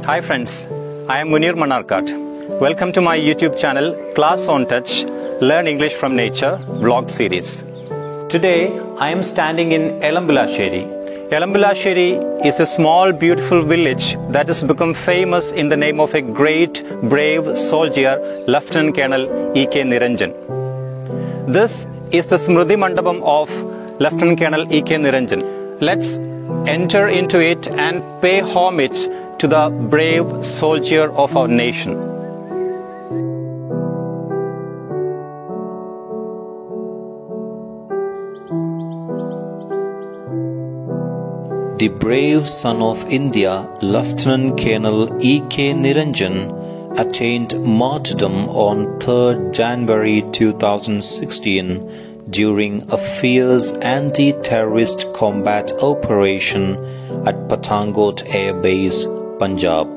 Hi friends, I am Munir Manarkat. Welcome to my YouTube channel Class on Touch Learn English from Nature vlog series. Today I am standing in Elambulasheri. Elambulasheri is a small beautiful village that has become famous in the name of a great brave soldier, Lieutenant Colonel E.K. Niranjan. This is the Smriti Mandapam of Lieutenant Colonel E.K. Niranjan. Let's enter into it and pay homage to the brave soldier of our nation. The brave son of India, Lieutenant Colonel E.K. Niranjan, attained martyrdom on 3rd January 2016 during a fierce anti-terrorist combat operation at Pathankot Air Base, Punjab.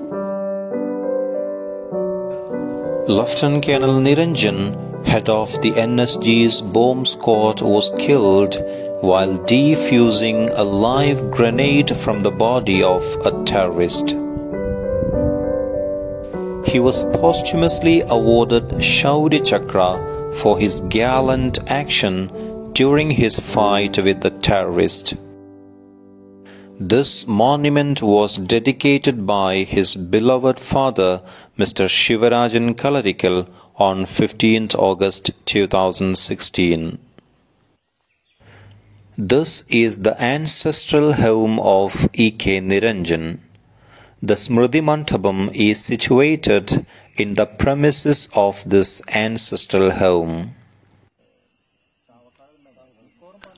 Lieutenant Colonel Niranjan, head of the NSG's bomb squad, was killed while defusing a live grenade from the body of a terrorist. He was posthumously awarded Shaurya Chakra for his gallant action during his fight with the terrorist. This monument was dedicated by his beloved father, Mr. Shivarajan Kalarikal, on 15th August 2016. This is the ancestral home of E.K. Niranjan. The Smriti Mandapam is situated in the premises of this ancestral home.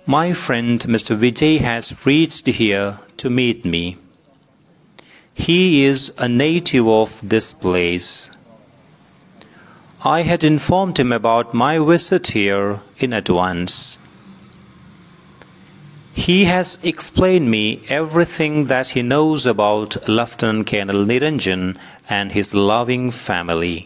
My friend Mr. Vijay has reached here to meet me. He is a native of this place. I had informed him about my visit here in advance. He has explained me everything that he knows about Lieutenant Colonel Niranjan and his loving family.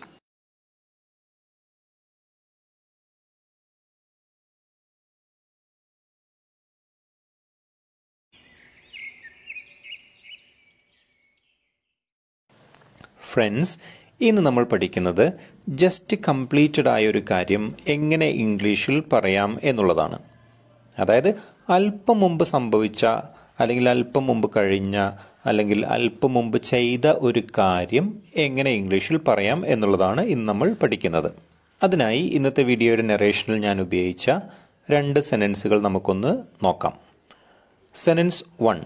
Friends, ഇന്ന് നമ്മൾ പഠിക്കുന്നത് just completed ആയൊരു കാര്യം എങ്ങനെ ഇംഗ്ലീഷിൽ പറയാം എന്നുള്ളതാണ്. അതായത് അല്പം മുമ്പ് സംഭവിച്ച അല്ലെങ്കിൽ അല്പം മുമ്പ് കഴിഞ്ഞ അല്ലെങ്കിൽ അല്പം മുമ്പ് ചെയ്ത ഒരു കാര്യം എങ്ങനെ ഇംഗ്ലീഷിൽ പറയാം എന്നുള്ളതാണ് ഇന്ന് നമ്മൾ പഠിക്കുന്നത്. അതിനായി ഇന്നത്തെ വീഡിയോയുടെ നറേഷനിൽ ഞാൻ ഉപയോഗിച്ച 2 സെൻറ്റൻസുകൾ നമുക്കൊന്ന് നോക്കാം. Sentence 1.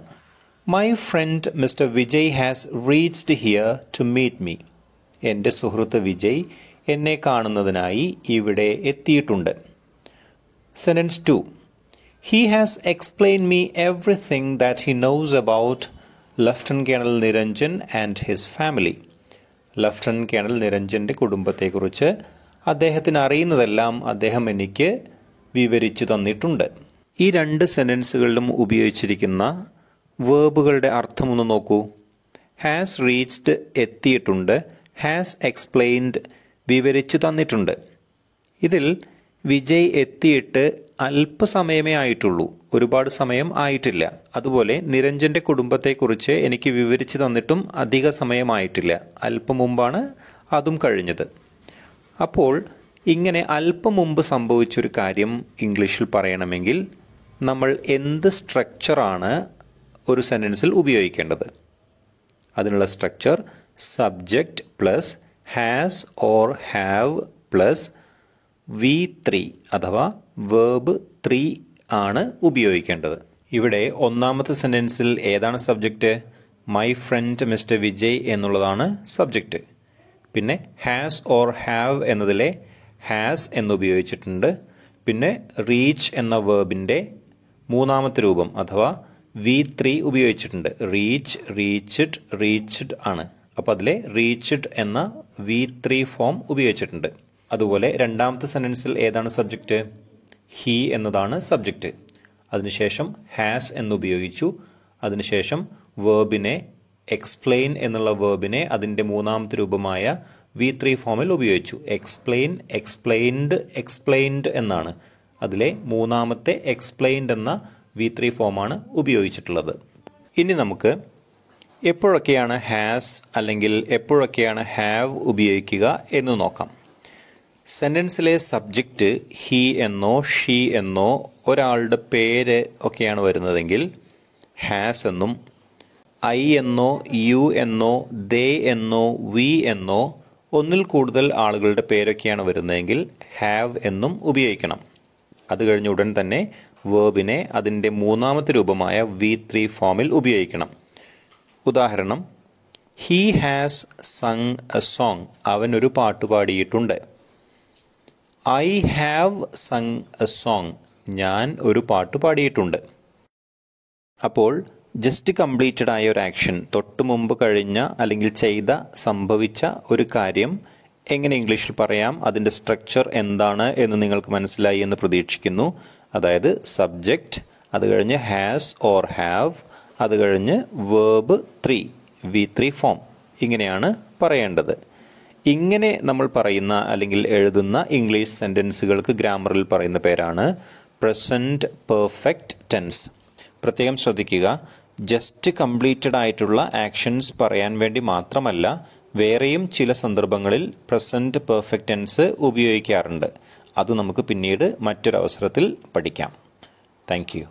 My friend Mr. Vijay has reached here to meet me. എൻ്റെ സുഹൃത്ത് വിജയ് എന്നെ കാണുന്നതിനായി ഇവിടെ എത്തിയിട്ടുണ്ട്. Sentence 2. He has explained me everything that he knows about Lieutenant Colonel Niranjan and his family. Lieutenant Colonel നിരഞ്ജൻ്റെ കുടുംബത്തെക്കുറിച്ച് അദ്ദേഹത്തിന് അറിയുന്നതെല്ലാം അദ്ദേഹം എനിക്ക് വിവരിച്ചു തന്നിട്ടുണ്ട്. ഈ 2 സെൻറ്റൻസുകളിലും ഉപയോഗിച്ചിരിക്കുന്ന വേർബുകളുടെ അർത്ഥമൊന്ന് നോക്കൂ. ഹാസ് റീച്ച്ഡ് എത്തിയിട്ടുണ്ട്, ഹാസ് എക്സ്പ്ലെയിൻഡ് വിവരിച്ചു തന്നിട്ടുണ്ട്. ഇതിൽ വിജയ് എത്തിയിട്ട് അല്പസമയമേ ആയിട്ടുള്ളൂ, ഒരുപാട് സമയം ആയിട്ടില്ല. അതുപോലെ നിരഞ്ജൻ്റെ കുടുംബത്തെക്കുറിച്ച് എനിക്ക് വിവരിച്ചു തന്നിട്ടും അധിക സമയമായിട്ടില്ല, അല്പം മുമ്പാണ് അതും കഴിഞ്ഞത്. അപ്പോൾ ഇങ്ങനെ അല്പം മുമ്പ് സംഭവിച്ചൊരു കാര്യം ഇംഗ്ലീഷിൽ പറയണമെങ്കിൽ നമ്മൾ എന്ത് സ്ട്രക്ചറാണ് ഒരു സെൻറ്റൻസിൽ ഉപയോഗിക്കേണ്ടത്? അതിനുള്ള structure subject plus has or have plus V3 അഥവാ വേർബ് 3 ആണ് ഉപയോഗിക്കേണ്ടത്. ഇവിടെ ഒന്നാമത്തെ സെൻറ്റൻസിൽ ഏതാണ് subject? My friend mister Vijay എന്നുള്ളതാണ് സബ്ജക്റ്റ്. പിന്നെ ഹാസ് ഓർ ഹാവ് എന്നതിലെ ഹാസ് എന്നുപയോഗിച്ചിട്ടുണ്ട്. പിന്നെ റീച്ച് എന്ന വേർബിൻ്റെ മൂന്നാമത്തെ രൂപം അഥവാ V3 ഉപയോഗിച്ചിട്ടുണ്ട്. റീച്ച്, റീച്ച്ഡ്, റീച്ച്ഡ് ആണ്. അപ്പോൾ അതിലെ റീച്ച്ഡ് എന്ന V3 ഫോം ഉപയോഗിച്ചിട്ടുണ്ട്. അതുപോലെ രണ്ടാമത്തെ സെൻറ്റൻസിൽ ഏതാണ് സബ്ജക്റ്റ്? ഹി എന്നതാണ് സബ്ജക്റ്റ്. അതിനുശേഷം ഹാസ് എന്നുപയോഗിച്ചു. അതിനുശേഷം വേർബിനെ എക്സ്പ്ലെയിൻ എന്നുള്ള വേർബിനെ അതിൻ്റെ മൂന്നാമത്തെ രൂപമായ V3 ഫോമിൽ ഉപയോഗിച്ചു. എക്സ്പ്ലെയിൻ, എക്സ്പ്ലെയിൻഡ്, എക്സ്പ്ലെയിൻഡ് എന്നാണ്. അതിലെ മൂന്നാമത്തെ എക്സ്പ്ലെയിൻഡ് എന്ന V3 ഫോമാണ് ഉപയോഗിച്ചിട്ടുള്ളത്. ഇനി നമുക്ക് എപ്പോഴൊക്കെയാണ് ഹാസ് അല്ലെങ്കിൽ എപ്പോഴൊക്കെയാണ് ഹാവ് ഉപയോഗിക്കുക എന്ന് നോക്കാം. സെൻറ്റൻസിലെ സബ്ജക്റ്റ് ഹി എന്നോ ഷീ എന്നോ ഒരാളുടെ പേര് ഒക്കെയാണ് വരുന്നതെങ്കിൽ ഹാസ് എന്നും, ഐ എന്നോ യു എന്നോ ദേ എന്നോ വി എന്നോ ഒന്നിൽ കൂടുതൽ ആളുകളുടെ പേരൊക്കെയാണ് വരുന്നതെങ്കിൽ ഹാവ് എന്നും ഉപയോഗിക്കണം. അത് കഴിഞ്ഞ ഉടൻ തന്നെ വേർബിനെ അതിൻ്റെ മൂന്നാമത്തെ രൂപമായ V3 ഫോമിൽ ഉപയോഗിക്കണം. ഉദാഹരണം, he has sung A song. അവൻ ഒരു പാട്ട് പാടിയിട്ടുണ്ട്. I have sung A song. ഞാൻ ഒരു പാട്ട് പാടിയിട്ടുണ്ട്. അപ്പോൾ ജസ്റ്റ് കംപ്ലീറ്റഡ് ആയ ഒരു ആക്ഷൻ, തൊട്ട് മുമ്പ് കഴിഞ്ഞ അല്ലെങ്കിൽ ചെയ്ത സംഭവിച്ച ഒരു കാര്യം എങ്ങനെ ഇംഗ്ലീഷിൽ പറയാം, അതിൻ്റെ സ്ട്രക്ചർ എന്താണ് എന്ന് നിങ്ങൾക്ക് മനസ്സിലായി എന്ന് പ്രതീക്ഷിക്കുന്നു. അതായത് സബ്ജക്റ്റ്, അത് കഴിഞ്ഞ് ഹാസ് ഓർ ഹാവ്, അത് കഴിഞ്ഞ് വേർബ് 3 V3 ഫോം. ഇങ്ങനെയാണ് പറയേണ്ടത്. ഇങ്ങനെ നമ്മൾ പറയുന്ന അല്ലെങ്കിൽ എഴുതുന്ന ഇംഗ്ലീഷ് സെൻറ്റൻസുകൾക്ക് ഗ്രാമറിൽ പറയുന്ന പേരാണ് പ്രസൻറ്റ് പെർഫെക്റ്റ് ടെൻസ്. പ്രത്യേകം ശ്രദ്ധിക്കുക, ജസ്റ്റ് കംപ്ലീറ്റഡ് ആയിട്ടുള്ള ആക്ഷൻസ് പറയാൻ വേണ്ടി മാത്രമല്ല, വേറെയും ചില സന്ദർഭങ്ങളിൽ പ്രസൻറ്റ് പെർഫെക്റ്റ് ടെൻസ് ഉപയോഗിക്കാറുണ്ട്. അത് നമുക്ക് പിന്നീട് മറ്റൊരവസരത്തിൽ പഠിക്കാം. Thank you.